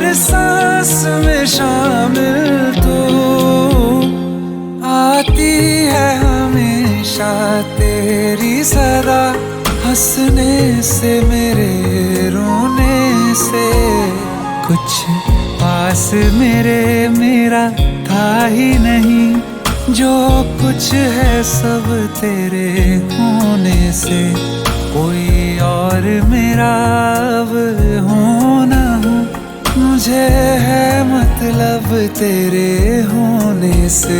हर सांस में शामिल तो आती है हमेशा तेरी सदा। हंसने से मेरे रोने से कुछ पास मेरे मेरा था ही नहीं। जो कुछ है सब तेरे होने से, कोई और मेरा अब हो ना हो, मुझे है मतलब तेरे होने से।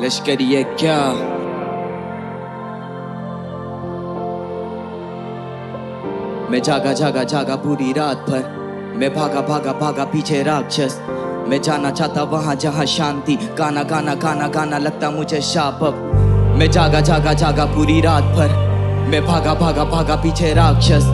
लश्करी है क्या? मैं जागा जागा जागा पूरी रात भर, मैं भागा भागा भागा पीछे राक्षस। मैं जाना चाहता वहां जहां शांति, गाना गाना गाना गाना लगता मुझे शाप अब। मैं जागा जागा जागा पूरी रात भर, मैं भागा भागा भागा पीछे राक्षस।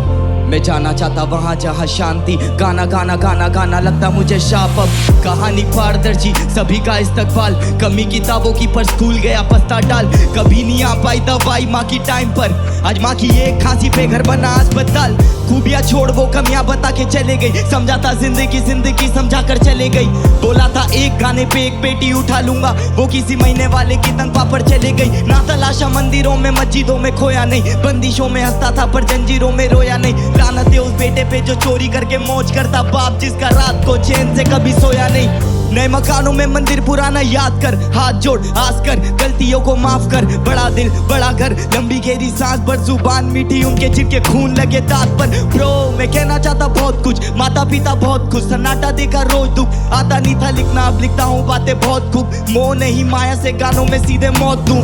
मैं जाना चाहता वहां जहां शांति, गाना गाना गाना गाना लगता मुझे शाप अब। कहानी पारदर्शी सभी का इस्तकबाल, कमी किताबों की पर स्कूल गया पस्ता डाल। कभी नहीं आ पाई दवाई माँ की टाइम पर, आज माँ की एक खांसी पे घर बना अस्पताल। खूबियां छोड़ वो कमियां बता के चले गई, समझा था जिंदगी जिंदगी समझा कर चले गई। बोला था एक गाने पे एक बेटी उठा लूंगा, वो किसी महीने वाले की तंग पापड़ चले गई। ना तलाशा मंदिरों में मस्जिदों में खोया नहीं, बंदिशों में हंसता था पर जंजीरों में रोया नहीं। लानत है उस बेटे पे जो चोरी करके मौज करता, बाप जिसका रात को चैन से कभी सोया नहीं। नए मकानों में मंदिर पुराना याद कर, हाथ जोड़ आस कर, गलतियों को माफ कर। बड़ा दिल बड़ा घर, लंबी गहरी सांस पर जुबान मीठी, उनके छिड़के खून लगे दांत पर। ब्रो मैं कहना चाहता बहुत कुछ, माता पिता बहुत खुश, सन्नाटा देखा रोज दुख। आता नहीं था लिखना अब लिखता हूँ बातें बहुत खूब, मोह नहीं माया से गानों में सीधे मौत दूं।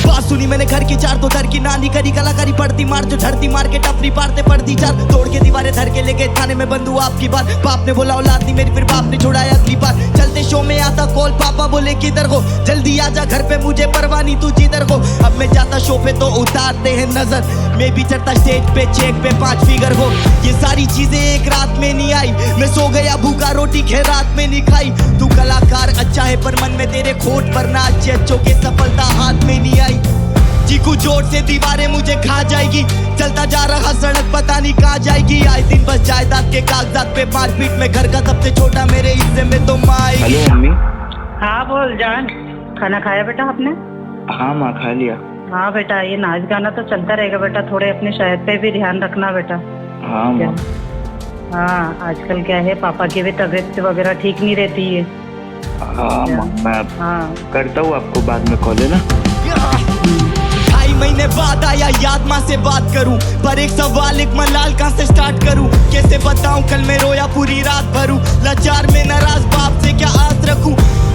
बात सुनी मैंने घर की चार तो दर की नानी करी कलाकारी पड़ती मार, जो झड़ती मार के टपरी पारते पड़ती चार। तोड़ के दीवारें धर के लेके थाने में बंधु आपकी बार। बाप ने बोला औलाद नहीं मेरी, फिर बाप ने छोड़ाया अगली बार। चलते शो में आता कॉल, पापा बोले किधर हो, जल्दी आजा घर पे मुझे परवाह नहीं तू जिधर हो। अब मैं जाता शो पे तो उतारते हैं नजर, मैं भी चढ़ता स्टेज पे चेक पे 5 फिगर हो। ये सारी चीजें एक रात में नहीं आई, मैं सो गया भूखा रोटी खे रात में नहीं खाई। तू कलाकार अच्छा है पर मन में तेरे खोट, वरना अच्छे अच्छों के सफलता हाथ में नहीं आई। चीकू जोर से दीवारें मुझे खा जाएगी, चलता जा रहा सड़क पता नहीं कहाँ जाएगी। आए दिन बस जायदाद के कागजात पे, 5 फीट में घर का सबसे छोटा मेरे हिस्से में तो माँ आएगी। Hello mummy. हाँ बोल जान, खाना खाया बेटा आपने? हाँ माँ खा लिया। हाँ बेटा ये नाच गाना तो चलता रहेगा बेटा, थोड़े अपने सेहत पे भी ध्यान रखना बेटा। हाँ माँ। हाँ आजकल क्या है पापा की भी तबीयत वगैरह ठीक नहीं रहती है। हाँ माँ मैं करता हूँ आपको बाद में कॉल, है ना। 2.5 महीने बाद आया याद माँ से बात करूं, पर एक सवाल एक मलाल कहाँ से स्टार्ट करूं। कैसे बताऊं कल मैं रोया पूरी रात भरूं, लाचार में नाराज बाप से क्या आस रखूं।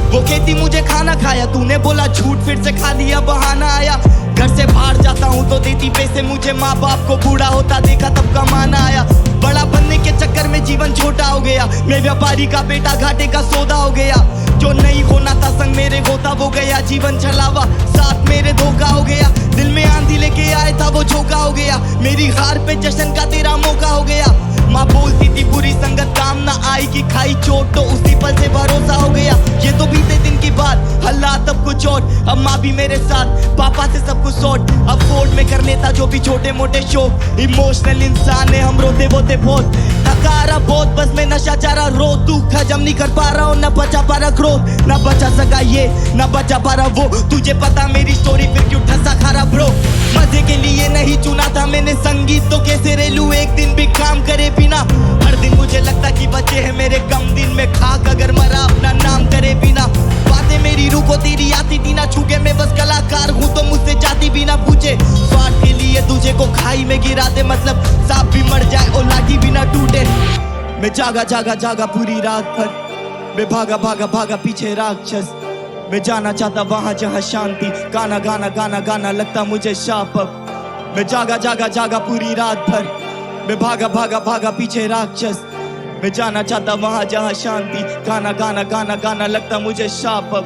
वो कहती मुझे खाना खाया, तूने बोला झूठ फिर से खा लिया बहाना आया। घर से बाहर जाता हूँ तो देती पैसे मुझे, माँ बाप को बूढ़ा होता देखा तब कमाना आया। बड़ा बनने के चक्कर में जीवन छोटा हो गया, मैं व्यापारी का बेटा घाटे का सौदा हो गया। जो नहीं होना था संग मेरे होता वो गया, जीवन छलावा साथ मेरे धोखा हो गया। दिल में आंधी लेके आए था वो झोंका हो गया, मेरी हार पे जश्न का तेरा मौका हो गया। माँ बोलती थी बुरी संगत काम ना आएगी, खाई चोट तो उसी पल से भरोसा हो गया। ये तो बीते दिन की बात, हालात अब कुछ और, अब माँ भी मेरे साथ, पापा से सब कुछ सॉर्ट। अब फोर्ड में कर लेता जो भी छोटे मोटे शौक, इमोशनल इंसान है हम रोते बोते बहुत। थका रहा बहुत बस मैं नशा चाह रहा रो, दुख हजम नहीं कर पा रहा हूँ, न बचा पा रहा क्रोध, न बचा सका ये न बचा पा रहा वो। तुझे पता मेरी स्टोरी फिर क्यों ठसा खा रहा ब्रो। मजे के लिए नहीं चुना था मैंने संगीत, तो कैसे रेलू एक दिन भी काम करे बिना। हर दिन मुझे लगता कि बचे हैं मेरे कम दिन में खाक, अगर मरा अपना नाम करे बिना। बातें मेरी रूह को तेरी आती थी ना छूके, मैं बस कलाकार हूँ तो मुझसे जाती भी ना पूछे। स्वाद के लिए तुझे को खाई में गिरा दे, मतलब सांप भी मर जाए और लाठी भी ना टूटे। मैं जागा जागा जागा पूरी रात भर, मैं भागा भागा भागा पीछे राक्षस। मैं जाना चाहता वहां जहां शांति, गाना गाना गाना गाना लगता मुझे शाप अब। मैं जागा जागा जागा पूरी रात भर, मैं भागा भागा भागा पीछे राक्षस। मैं जाना चाहता वहां जहां शांति, गाना गाना गाना गाना लगता मुझे शाप अब।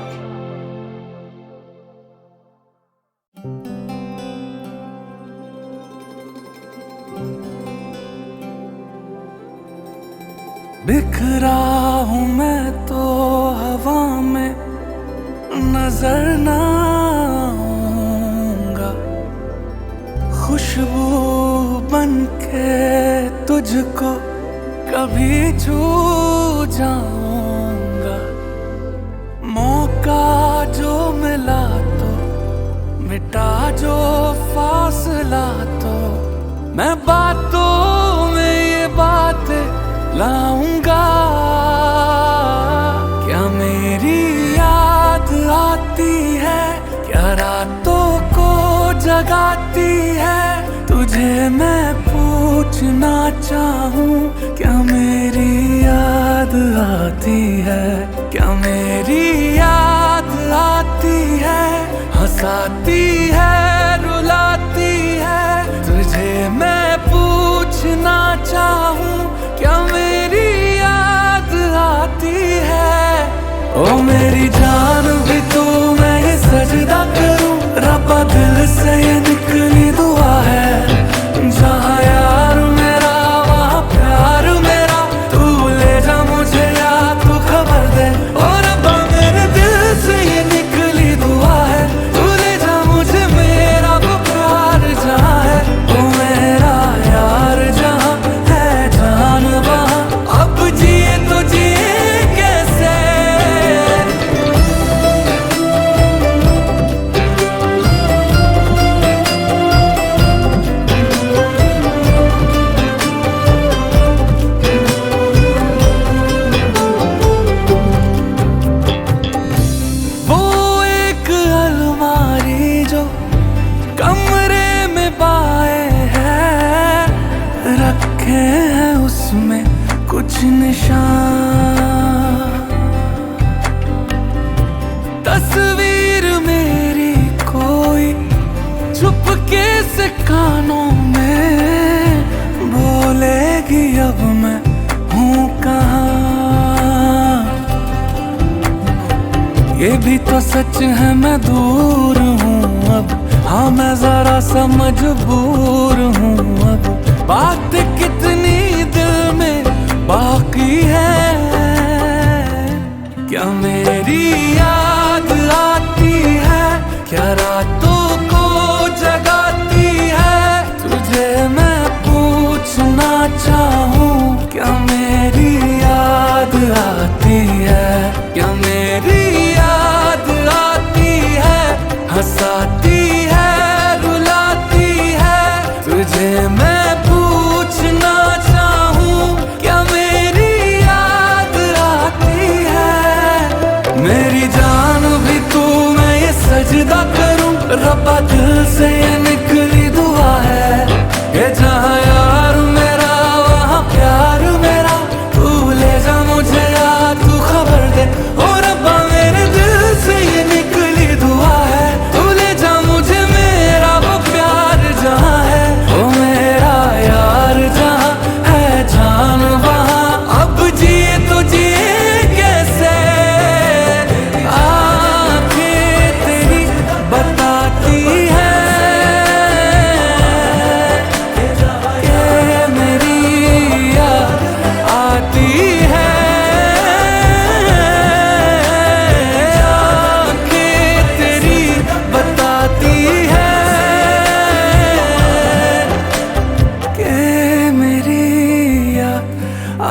बिखरा हूँ मैं तो हवा में, नजर ना आऊंगा, खुशबू बन के तुझको कभी छू जाऊंगा। मौका जो मिला तो मिटा जो फासला, तो मैं बातों में ये बातें लाऊंगा। क्या मेरी याद आती है, क्या रातों को जगाती है, तुझे मैं पूछना चाहूं। क्या मेरी याद आती है, क्या मेरी याद आती है, हंसाती है रुलाती है, तुझे मैं पूछना चाहूं। क्या मेरी याद आती है, ओ मेरी जान भी तू, मैं ये सजदा करूं। रब्बा दिल से ये निकली दुआ है, जहां यार मेरा वहां प्यार मेरा, तू ले जा मुझे या तू खबर दे। और रब्बा मेरे दिल से ये निकली दुआ है, तू ले जा मुझे मेरा वो प्यार जहां है, ओ मेरा यार जहां है जान वहां। अब जिए तो जिए कैसे, वो एक अलमारी जो कमरे में पाए हैं, रखे हैं उसमें कुछ निशान। तस्वीर मेरी कोई चुपके से कानों में बोलेगी, अब मैं हूँ कहाँ। ये भी तो सच है मैं दूर हूँ अब, हाँ मैं जरा सा मजबूर हूँ अब। बात कितनी दिल में बाकी है, क्या मेरी याद आती है, क्या रातों को जगाती है, तुझे मैं पूछना चाहूँ। क्या मेरी याद आती है, क्या मेरी याद आती है, हंसाती है रुलाती है, तुझे मैं पूछना चाहूँ। क्या मेरी याद आती है, मेरी जान भी तू, मैं ये सजदा करूं। रब्बा दिल से ये निकली दुआ है, ये जहां यार मेरा वहां प्यार मेरा, तू ले जा मुझे या तू खबर दे। ओ रब्बा मेरे दिल से ये निकली दुआ है, तू ले जा मुझे मेरा वो प्यार जहां है, ओ मेरा यार जहां है जान वहां। अब जिए तो जिए कैसे, आंखें तेरी बताती है कि मेरी याद आती है। आंखें तेरी बताती है कि मेरी याद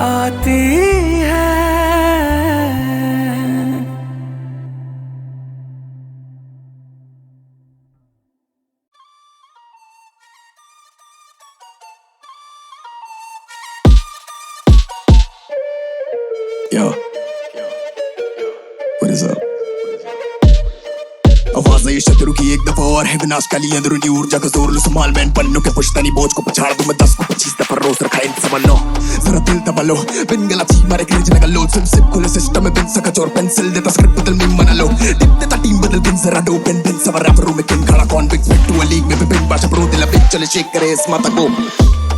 आती है। Yo, what is up? आवाज आई शत्रु की एक दफा और है विनाशकाली अंदरूनी ऊर्जा का जोर लो संभाल। मैं इन पन्नों के पुश्तनी बोझ को पछाड़ दूं मैं 10 को 25 दफा रोज रखा इन संभालो। जरा दिल दबा लो बिन गला ची मारे क्रिंज लगा लो। सिप खुले सिस्टम में बिन सका चोर पेंसिल देता स्क्रिप्ट बदल में मना लो। टिप देता टीम बदल बिन जरा दो पेन सवर रैपरों में किंग खड़ा कॉन्विक्स फिट टू अ लीग में बिन बाशा प्रो दिला बिग चले शेक करे इस माता को।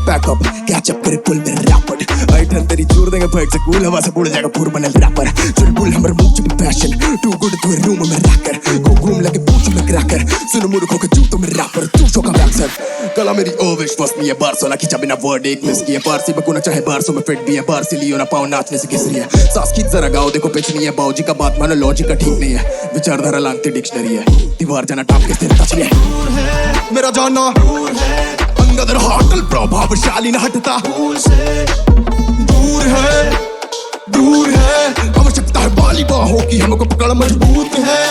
Back up, catch up, करे पुल में rapid. I turn तेरी जोर देंगे फैक से कूल हवा से बुड़ जाएगा पूर बनल रैपर. चुलबुल हमर मुंह पे passion, too good to a room में रैकर. को घूम लगे पूछ में क्रैकर. सुन मूर्खों के जूतों में रैपर. तू शो का वैक्सर. कला मेरी ओविश फर्स्ट में ये बार सोना खींचा बिना वर्ड एक मिस किया. पारसी बकुना चाहे बारसों में फिट भी है. बारसी लियो ना पाओ नाचने से किस रही है. सांस खींच जरा गाओ देखो पिच नहीं है. बाऊजी का बात मानो लॉजिक का ठीक नहीं है. विचारधारा लांगती डिक्शनरी है. दीवार जाना टाप के सिर तचिए. मेरा जाना अंगदर होटल प्रभावशाली न हटता. दूर है आवश्यकता है बाली बाहों की. हमको पकड़ मजबूत है.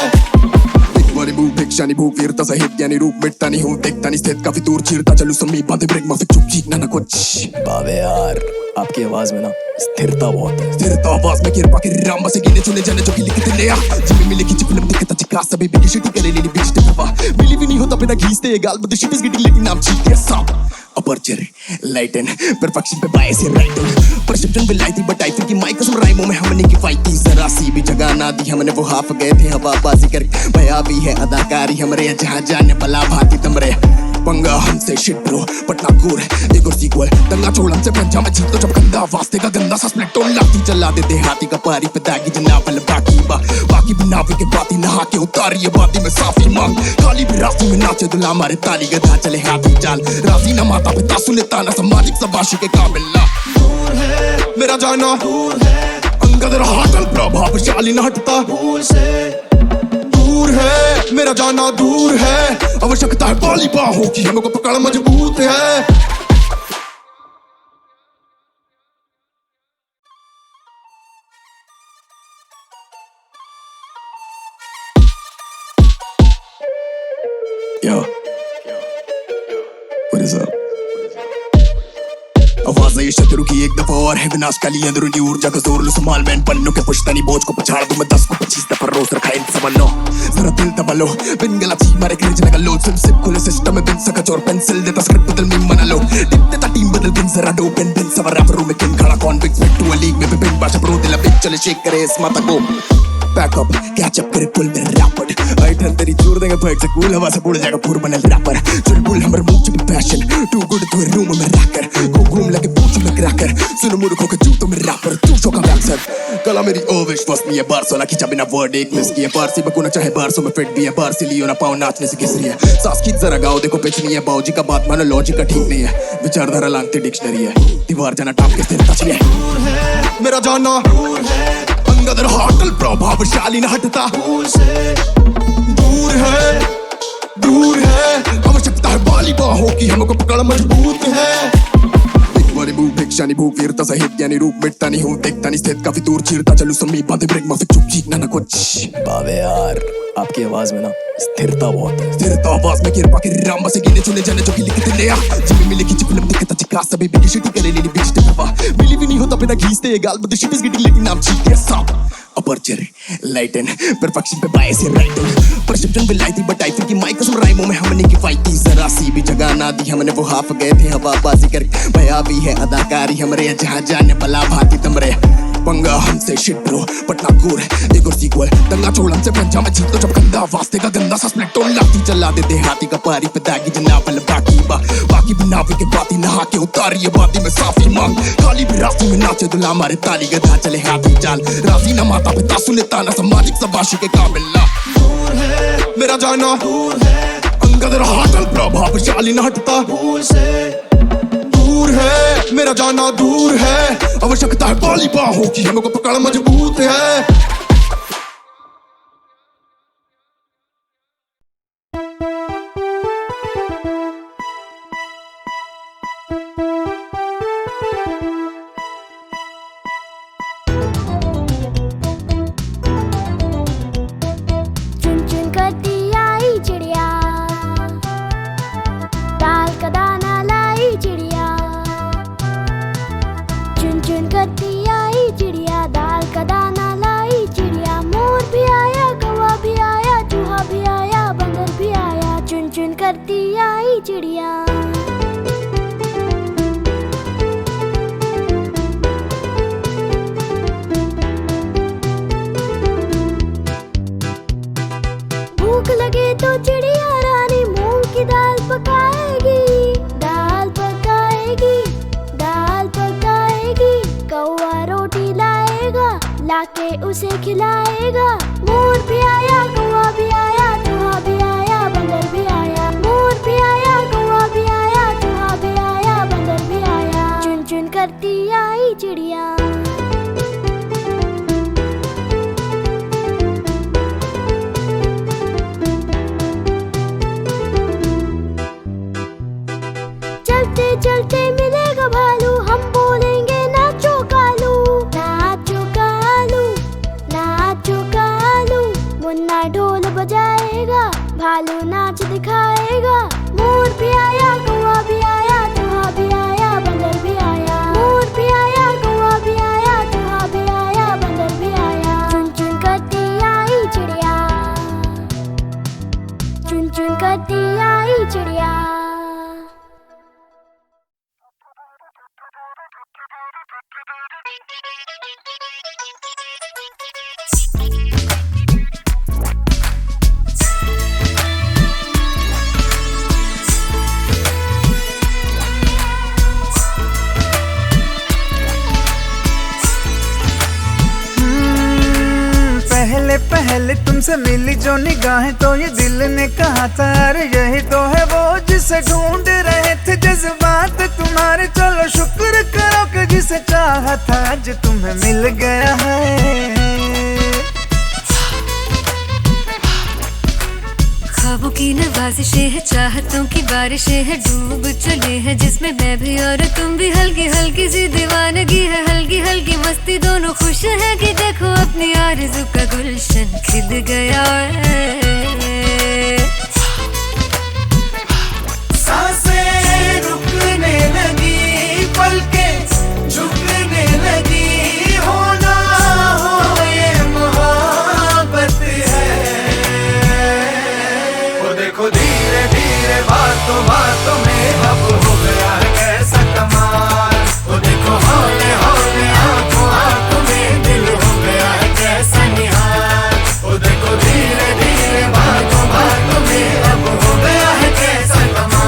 बड़ी भूख भिक्षानी भूख वीरता सहित ज्ञानी रूप मिटता नहीं हूँ देखता नहीं स्थित काफी दूर चीरता चलू समी बांधे ब्रेक माफी चुप चीखना ना कुछ. बाबे यार आपकी आवाज में ना स्थिरता बहुत है. स्थिरता आवाज में किरपा के राम बसे गिने चुने जाने जो कि लिखते ले आ. जिम्मे मिले की चिपलम दिखता चिका सभी बिगी शिटी करे लेली बिच ते बाबा. मिली भी नहीं होता बिना घीसते गाल बद शिट इज गेटिंग लेकिन नाम चीख के सांप. अपर्चर लाइटन परफेक्शन पे बाय से राइटिंग. परसेप्शन पे लाइटी बट आई थिंक कि माइक कसम राइमों में हमने की फाइट थी. जरा सी भी जगह ना दी हमने वो हाफ गए थे हवाबाजी कर. भया भी है अदाकारी हमरे जहां जाने भला भांति तमरे. पंगा हमसे शिट ब्रो पटना गोर एक और सीक्वल. दंगा चोड़न से पंजा में जीत तो जब गंदा वास्ते का गंदा सा स्प्लिट टोन लाती चला देते हाथी का पारी पे दागी जनाबल बाकी बिनावी के बाती नहा के उतारी ये बाती में साफी मांग. खाली भी रास्ते में नाचे दुला मारे ताली गधा चले हाथी चाल. राजी ना माता पिता सुने ताना सामाजिक सबाशी के काबिल ना. मेरा जाना अंगदर होटल प्रभावशाली न हटता. दूर है मेरा जाना दूर है आवश्यकता है बाली बाहों की. हमको पकड़ मजबूत है. Yo, what is up? आवाज आई शत्रु की एक दफा और है विनाशकाली अंदरूनी ऊर्जा का जोर लो संभाल. मैं पन्नों के पुश्तनी बोझ को पछाड़ दूं मैं 10 को 25 दफा रोज रखा इन समझो. जरा दिल दबा लो बिन गला छी मारे क्रिंज लगा लो. सिप खुले सिस्टम में बिन सका चोर पेंसिल देता स्क्रिप्ट बदल में मना लो. टिप देता टीम बदल बिन जरा दो पेन बिन सवर रैपर में किंग खड़ा कॉन्विक्स फिट टू अ लीग में बिन बाशा प्रो दिला बिग चले शेक करे इस माता को. Back up, catch up, करे पुल में rapid. I turn तेरी जोर देंगे फैक से कूल हवा से बुड़ जाएगा पूर बनल रैपर. चुलबुल हमर मुंह पे passion, too good to a room में रैकर. को घूम लगे पूछ में क्रैकर. सुन मूर्खों के जूतों में रैपर. तू शो का वैक्सर. कला मेरी ओविश फर्स्ट में ये बार सोना खींचा बिना वर्ड एक मिस किया. पारसी बकुना चाहे बारसों में फिट भी है. बारसी लियो ना पाओ नाचने से किस रही है. सांस खींच जरा गाओ देखो पिच नहीं है. बाऊजी का बात मानो लॉजिक का ठीक नहीं है. विचारधारा लांगती डिक्शनरी है. दीवार जाना टाप के सिर तचिए. मेरा जाना अंगदर होटल प्रभावशाली न हटता. दूर है आवश्यकता है बाली बाहों की. हमको पकड़ मजबूत है. बड़ी भूख भिक्षानी भूख वीरता सहित ज्ञानी रूप मिटता नहीं हूँ देखता नहीं स्थित काफी दूर चीरता चलू समी बांधे ब्रेक माफी चुप चीखना ना कुछ. बाबे यार आपकी आवाज में ना स्थिरता बहुत है. स्थिरता आवाज में किरपा के राम बसे गिने चुने जाने जो कि लिखते ले आ. जिम्मे मिले की चिपलम दिखता चिका सभी बिगी शिटी करे लेली बिच ते बाबा. मिली भी नहीं होता बिना घीसते गाल बद शिट इज गेटिंग लेकिन नाम चीख के सांप. अपर्चर लाइटन परफेक्शन पे बाय से राइटिंग. परसेप्शन पे लाइटी बट आई थिंक कि माइक कसम राइमों में हमने की फाइट थी. जरा सी भी जगह ना दी हमने वो हाफ गए थे हवाबाजी कर. भया भी है अदाकारी हमरे जहां जाने भला भांति तमरे. पंगा हमसे शिट ब्रो पटना गोर एक और सीक्वल. दंगा चोड़न से पंजा में जीत तो जब गंदा वास्ते का गंदा सा स्प्लिट टोन लाती चला देते हाथी का पारी पे दागी जनाबल बाकी बिनावी के बाती नहा के उतारी ये बाती में साफी मांग. खाली भी रास्ते में नाचे दुला मारे ताली गधा चले हाथी चाल. राजी ना माता पिता सुने ताना सामाजिक सबाशी के काबिल ना. मेरा जाना अंगदर होटल प्रभावशाली न हटता. दूर है मेरा जाना दूर है आवश्यकता है बाली बाहों की. हमको पकड़ मजबूत है. चुन चुन करती आई चिड़िया, दाल का दाना लाई चिड़िया. चुन चुन करती आई चिड़िया, दाल का दाना लाई चिड़िया. मोर भी आया, कौवा भी आया, चूहा भी आया, बंदर भी आया. चुन चुन करती आई चिड़िया. आके उसे खिलाएगा। मोर भी आया, कौवा भी आया, चूहा भी आया, बंदर भी आया। मोर भी आया, कौवा भी आया, चूहा भी आया, बंदर भी आया। चुन चुन करती आई चिड़िया। चलते चलते मिलेगा भालू, हम बोलेंगे नाचो कालू, नाचो कालू, नाचो कालू। मुन्ना ढोल बजाएगा, भालू नाच दिखाएगा। मोर भी आया, कौवा भी आया, चूहा भी आया, बंदर भी आया। मोर भी आया, कौवा भी आया, चूहा भी आया, बंदर भी आया। चुन चुन करती आई चिड़िया, चुन चुन करती आई चिड़िया। पहले पहले तुमसे मिली जो निगाहें तो ये दिल ने कहा था अरे यही तो है वो जिसे ढूंढ रहे थे जज्बात तुम्हारे। चलो शुक्र करो कि जिसे चाहा था आज तुम्हें मिल गया है। ख्वाबों की नवाजिशें है, चाहतों की बारिशें है, डूब चले हैं जिसमें मैं भी और तुम भी। हल्की हल्की सी दीवानगी है, हल्की हल्की मस्ती, दोनों खुश है कि देखो अपनी आरज़ू का गुलशन खिल गया है। सांसें रुकने लगी, पलकें झुकने लगी, होना हो ये मोहब्बत है। वो देखो धीरे धीरे बातों बातों में अब हो गया है कैसा कमाल। वो देखो हौले हौले आंखों आंखों में दिल हो गया है कैसा निहाल। वो देखो धीरे धीरे बातों बातों में अब हो गया है कैसा कमाल।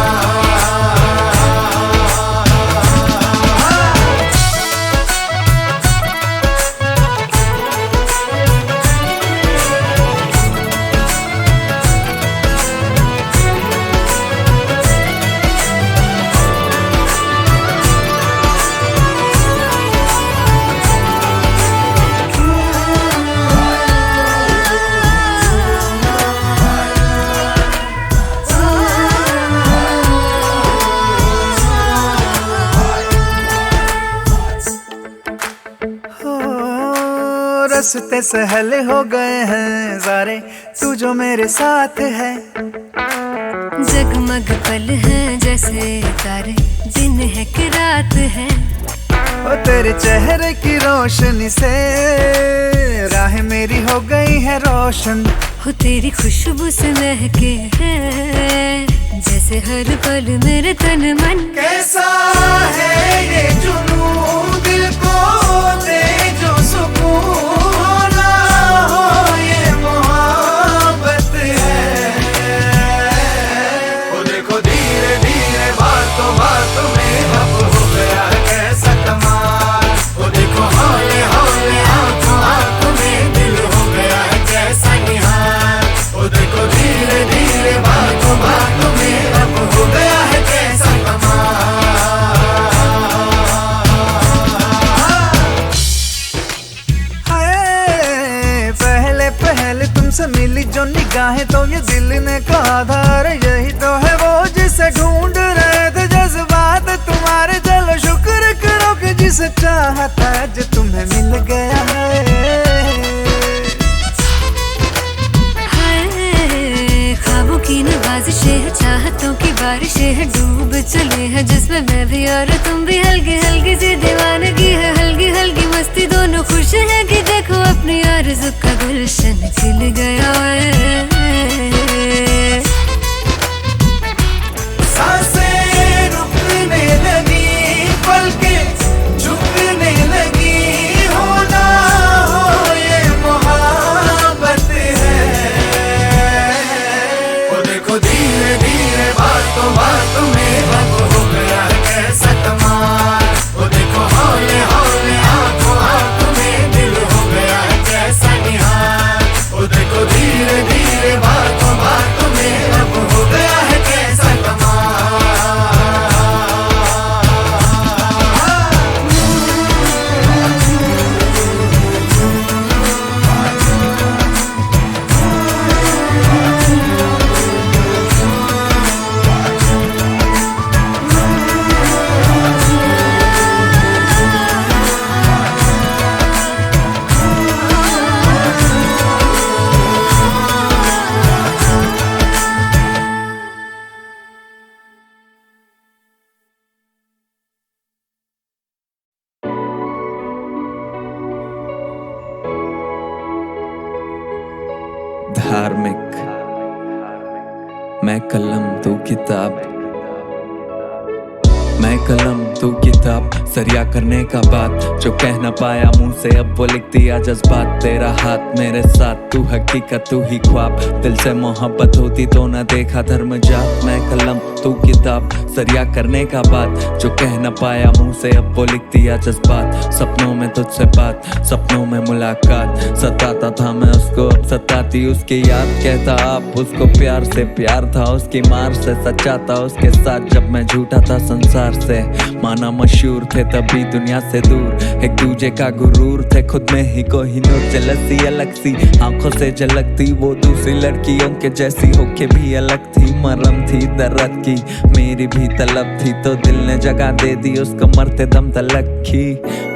रास्ते सहले हो गए हैं सारे, तू जो मेरे साथ है। जगमग पल हैं जैसे तारे, दिन है कि रात है। ओ तेरे चेहरे की रोशनी से राह मेरी हो गई है रोशन। हो तेरी खुशबू से महके है जैसे हर पल मेरे तन मन। कैसा है ये जुनून, दिल को दे जो सुकून, होना हो ये मोहब्बत है। वो देखो धीरे धीरे बातों बातों में अब हो गया है कैसा कमाल। वो देखो हौले हौले आंखों आंखों में दिल हो गया है कैसा निहाल। वो देखो धीरे धीरे बातों बातों में अब हो गया है कैसा कमाल। पहले पहले तुमसे मिली जो निगाहें तो ये दिल ने कहा था अरे यही तो है वो जिसे ढूंढ रहे थे जज्बात तुम्हारे। चलो शुक्र करो कि जिसे चाहा था आज तुम्हें मिल गया है। ख्वाबों की नवाजिशें है, चाहतों की बारिशें है, डूब चले हैं जिसमें मैं भी और तुम भी। हल्की हल्की सी दीवानगी है, हल्की हल्की मस्ती, दोनों खुश है कि देखो अपनी आरज़ू का गुलशन खिल गया है। सांसें रुकने लगी, पलकें झुकने लगी, होना हो ये मोहब्बत है। वो देखो धीरे धीरे बातों बातों में अब हो गया है कैसा कमाल। वो देखो हौले हौले आंखों आंखों में दिल हो गया है धार्मिक, मैं कलम तू किताब, मैं कलम तू किताब, सरिया करने का बात जो कह न पाया मुंह से अब वो लिख दिया जज्बात। तेरा हाथ मेरे साथ, तू हकीकत तू ही ख्वाब, दिल से मोहब्बत होती तो न देखा धर्म जात। मैं कलम तू किताब, सरिया करने का बात जो कह न पाया मुंह से अब वो लिख दिया जज्बात। सपनों में तुझसे बात, सपनों में मुलाकात, सताता था मैं उसको अब सताती उसकी याद। कहता आप उसको प्यार से, प्यार था उसकी मार से, सच्चा था उसके साथ जब मैं झूठा था संसार से। माना मशहूर थे तभी दुनिया से दूर, एक दूजे का गुरूर थे खुद में ही कोहिनूर। जलसी अलग सी आंखों से झलकती, वो दूसरी लड़कियों के जैसी होके भी अलग थी। मरम थी दर्द की, मेरी भी तलब थी तो दिल ने जगह दे दी उसको मरते दम तलक की।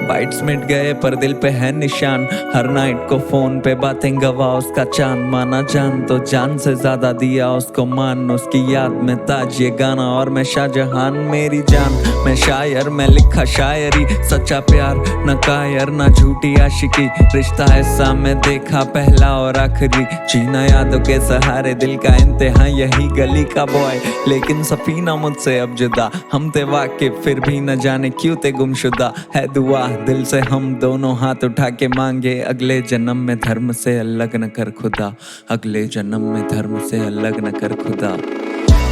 बाइट्स मिट गए पर दिल पे है निशान, हर नाइट को फोन पे बातें गवा उसका चांद। माना जान तो जान से ज्यादा दिया उसको मान, उसकी याद में ताज ये गाना और मैं शाहजहान। मेरी जान मैं शायर, मैं लिखा शायरी, सच्चा प्यार न कायर न झूठी आशिकी। रिश्ता ऐसा मैं देखा पहला और आखिरी, जीना यादों के सहारे दिल का इंतहा यही गली का बॉय। लेकिन सफीना मुझसे अब जुदा, हम थे वाकिफ फिर भी न जाने क्यों थे गुमशुदा। है दुआ दिल से हम दोनों हाथ उठा के मांगे, अगले जन्म में धर्म से अलग न कर खुदा, अगले जन्म में धर्म से अलग न कर खुदा।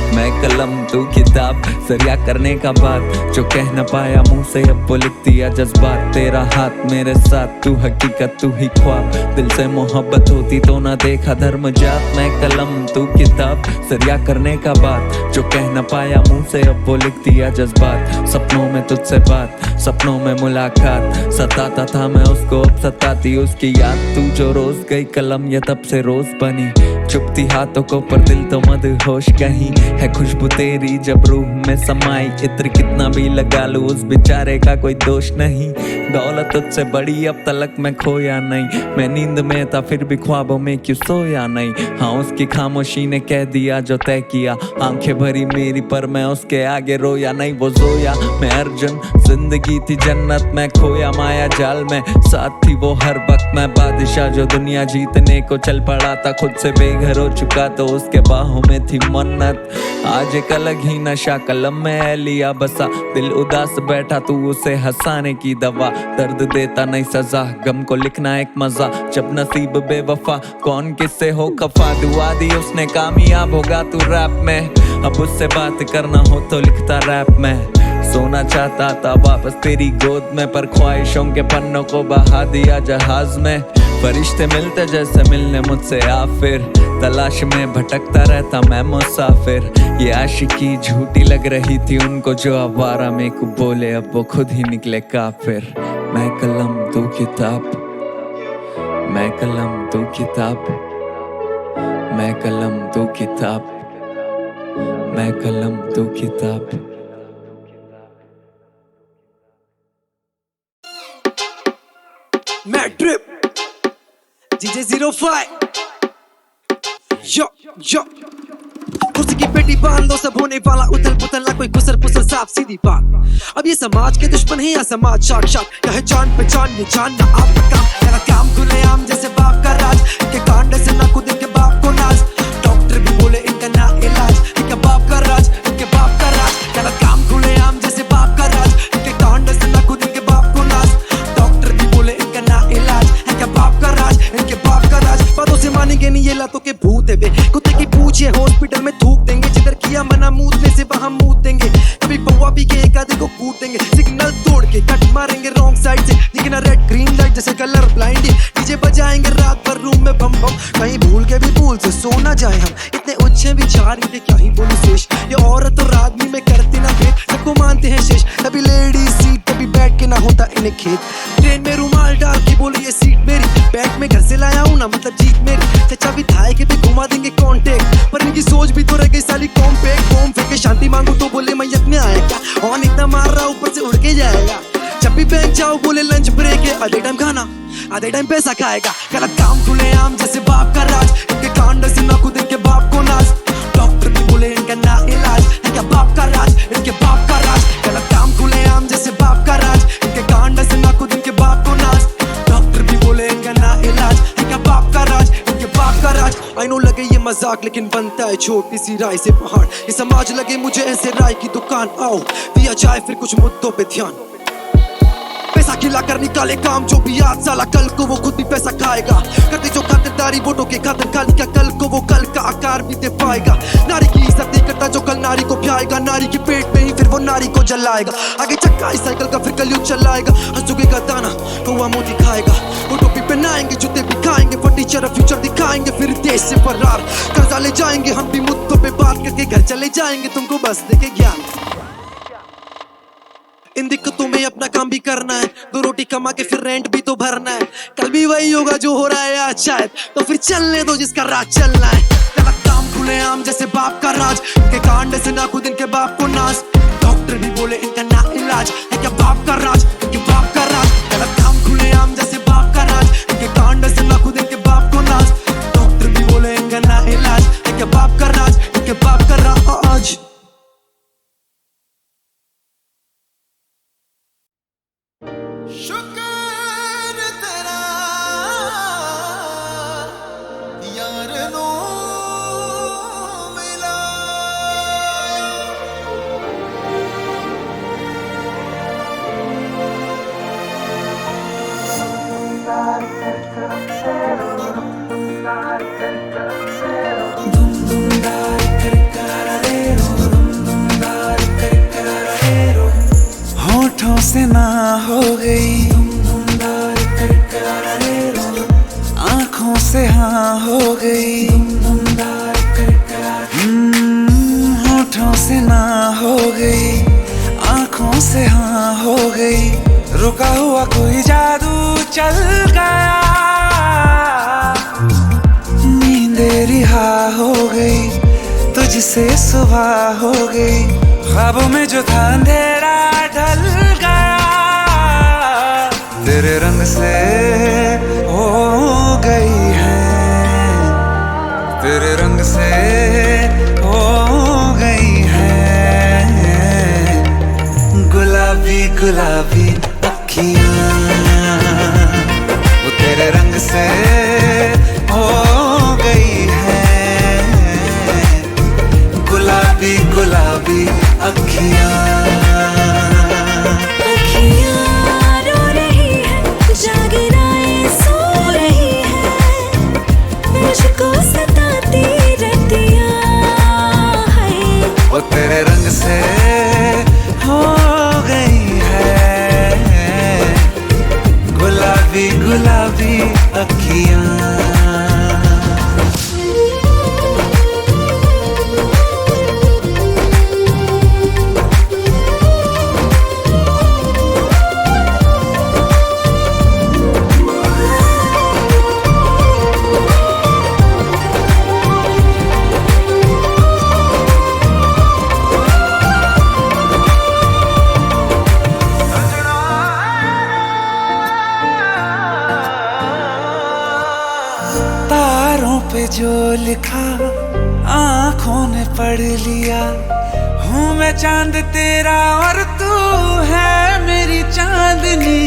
मैं कलम तू किताब, सरिया करने का बात जो कह न पाया मुंह से अब वो लिख दिया जज्बात। तेरा हाथ मेरे साथ, तू हकीकत तू ही ख्वाब, दिल से मोहब्बत होती तो ना देखा धर्म जात। मैं कलम तू किताब, सरिया करने का बात जो कह न पाया मुंह से अब वो लिख दिया जज्बात। सपनों में तुझसे बात, सपनों में मुलाकात, सताता था मैं उसको अब सताती उसकी याद। तू जो रोज गई कलम ये तब से रोज बनी, चुपती हाथों को पर दिल तो मदहोश कहीं। है खुशबू तेरी जब रूह में समाई, इत्र कितना भी लगा लूं उस बेचारे का कोई दोष नहीं। दौलत तुझसे बड़ी अब तलक मैं खोया नहीं, मैं नींद में था फिर भी ख्वाबों में क्यों सोया नहीं। हाँ उसकी खामोशी ने कह दिया जो तय किया, आंखें भरी मेरी पर मैं उसके आगे रोया नहीं। वो जोया मैं अर्जुन, जिंदगी थी जन्नत मैं खोया माया जाल में। साथ थी वो हर वक्त मैं बादशाह जो दुनिया जीतने को चल पड़ा था, खुद से बेघर हो चुका तो उसके बाहों में थी मन्नत। आज एक अलग ही नशा कलम में है लिया बसा, दिल उदास बैठा तू उसे हंसाने की दवा। दर्द देता नहीं सजा, गम को लिखना एक मजा, जब नसीब बेवफा कौन किससे हो खफा। दुआ दी उसने कामयाब होगा तू रैप में, अब उससे बात करना हो तो लिखता रैप में। सोना चाहता था वापस तेरी गोद में, पर ख्वाहिशों के पन्नों को बहा दिया जहाज में। फरिश्ते मिलते जैसे मिलने मुझसे आ फिर, तलाश में भटकता रहता मैं मुसाफिर। ये आशिकी झूठी लग रही थी उनको जो आवारा में को बोले, अब वो खुद ही निकले काफिर। मैं कलम तू किताब, मैं कलम तू किताब, मैं कलम तू किताब, मैं कलम तू किताब। Mad Drip DJ 05 Yo Yo कुर्सी की पेटी बांध दो, सब होने वाला उथल पुथल, ना कोई गुसर पुसर, साफ सीधी बात। अब ये समाज के दुश्मन है या समाज साक्षात, या है जान पहचान ये जानना आपका काम। तेरा काम खुलेआम जैसे बाप का राज, के कांड से ना खुद के बाप को नाज। डॉक्टर भी बोले इनका ना इलाज, इनका बाप का राज, इनके बाप का राज। तेरा काम खुलेआम जैसे बाप का राज, इनके कांड से ना खुद इनके बाप को नाज। डॉक्टर भी बोले इनका ना इलाज, इनका बाप का राज, इनके बाप का राज। बातों से मानेंगे नहीं ये लातों के भूत है वे, कुत्ते की पूछ ये हॉस्पिटल में थूक देंगे। जिधर किया मना मूतने से वहां मूत देंगे, कभी पौवा पी के एक आधे को कूट देंगे। सिग्नल तोड़ के कट मारेंगे रॉन्ग साइड से, दिखना रेड ग्रीन लाइट जैसे कलर ब्लाइंड। डीजे बजाएंगे रात भर रूम में बम बम, कहीं भूल के भी भूल से सो ना जाए हम। इतने अच्छे विचार इनके क्या ही बोलूं शेष, ये औरत और आदमी में करती ना भेद, सबको मानते हैं शेष। कभी लेडी सीट कभी बैठ के ना होता इन्हें खेत, ट्रेन में रुमाल डाल के बोले ये सीट मेरी, बैग में घर से लाया हूँ ना मतलब जीत मेरी। चचा विधायक भी घुमा देंगे कॉन्टेक्ट, पर इनकी सोच भी तो रह गई साली कॉम्पैक्ट। बॉम्ब फेंके शांति मांगो तो बोले मैयत में आएगा, और इतना मार रहा ऊपर से उड़ के जाएगा। जब भी बैंक जाओ बोले लंच ब्रेक है, आधे टाइम खाना आधे टाइम पैसा खाएगा। गलत काम खुलेआम जैसे बाप का राज, इनके कांड से ना खुद इनके बाप को नाज। डॉक्टर भी बोले इनका ना इलाज, इनका बाप का राज, इनके बाप का राज। गलत काम खुलेआम जैसे बाप का राज, इनके कांड से ना खुद इनके बाप को नाज। डॉक्टर भी बोले इनका ना इलाज, इनका बाप का राज, इनके बाप का राज। आई नो मजाक लेकिन बनता है छोटी सी राय से पहाड़। ये समाज लगे मुझे ऐसे राय की दुकान, आओ दिया जाए फिर कुछ मुद्दों पे ध्यान। पैसा खिलाकर निकाले काम जो भी आज साला कल को वो खुद भी पैसा खाएगा। करते जो खातिरदारी वोटों के खातिर खाली का कल को वो कल का आकार भी दे पाएगा। नारी की इज्जत नहीं करता जो कल नारी को ब्याएगा, नारी के पेट में ही फिर वो नारी को जलाएगा। आगे चक्का इस साइकिल का फिर कलयुग चलाएगा। हंसुगेगा दाना हुआ मोदी खाएगा, वो टोपी पहनाएंगे जूते भी खाएंगे, फर्नीचर फ्यूचर दिखाएंगे फिर देश से फरार। कर्जा ले जाएंगे हम भी मुद्दों पे बात करके घर चले जाएंगे, तुमको बस देके ज्ञान। इन दिक्कतों में अपना काम भी करना है, दो रोटी कमा के फिर रेंट भी तो भरना है। कल भी वही होगा जो हो रहा है आज शायद, तो फिर चलने दो जिसका राज चलना है। गलत काम खुले आम जैसे बाप का राज, इनके कांड से ना खुद इनके बाप को नाज। डॉक्टर भी बोले इनका ना इलाज है क्या बाप का राज, इनके बाप का राज। गलत काम खुले आम जैसे बाप का राज, इनके कांड से ना खुद इनके बाप को नाज। डॉक्टर भी बोले इनका ना इलाज है क्या बाप का राज, इनके बाप का राज। होठों से ना हो गई, आँखों से हाँ हो गई। होठों से ना हो गई, आँखों से हाँ हो गई। रुका हुआ कोई जादू चल गया, नींदें रिहा हो गई, तुझसे सुबह हो गई। ख्वाबों में जो था अंधेरा ढल गया, तेरे रंग से हो गई है, तेरे रंग से हो गई है। गुलाबी गुलाबी अखियाँ वो तेरे रंग से हो गई है। गुलाबी गुलाबी अखियाँ रो रही है, जागी रातें सो रही है, मुझको सताती रतियाँ है। वो तेरे रंग से हो गई है। गुलाबी गुलाबी अखियाँ। पे जो लिखा आँखों ने पढ़ लिया, हूँ मैं चांद तेरा और तू है मेरी चांदनी।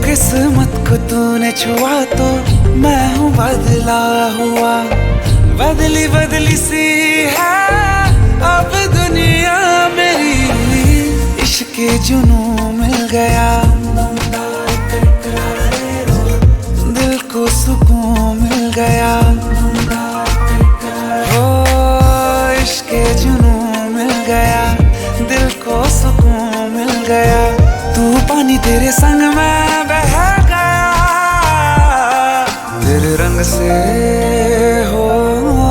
किस्मत को तूने छुआ तो मैं हूँ बदला हुआ, बदली बदली सी है अब दुनिया मेरी। इश्क के जुनून मिल गया, दिल को सुकून मिल गया। के जुनून मिल गया, दिल को सुकून मिल गया। तू पानी तेरे संग में बह गया, तेरे रंग से हो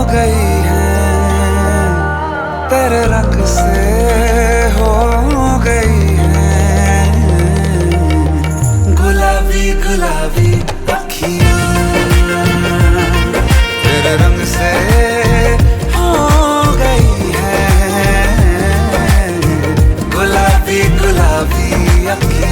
गई है, तेरे रंग से हो गई है। गुलाबी गुलाबी अखियाँ तेरे रंग से गुलाबी गुलाबी अखियाँ।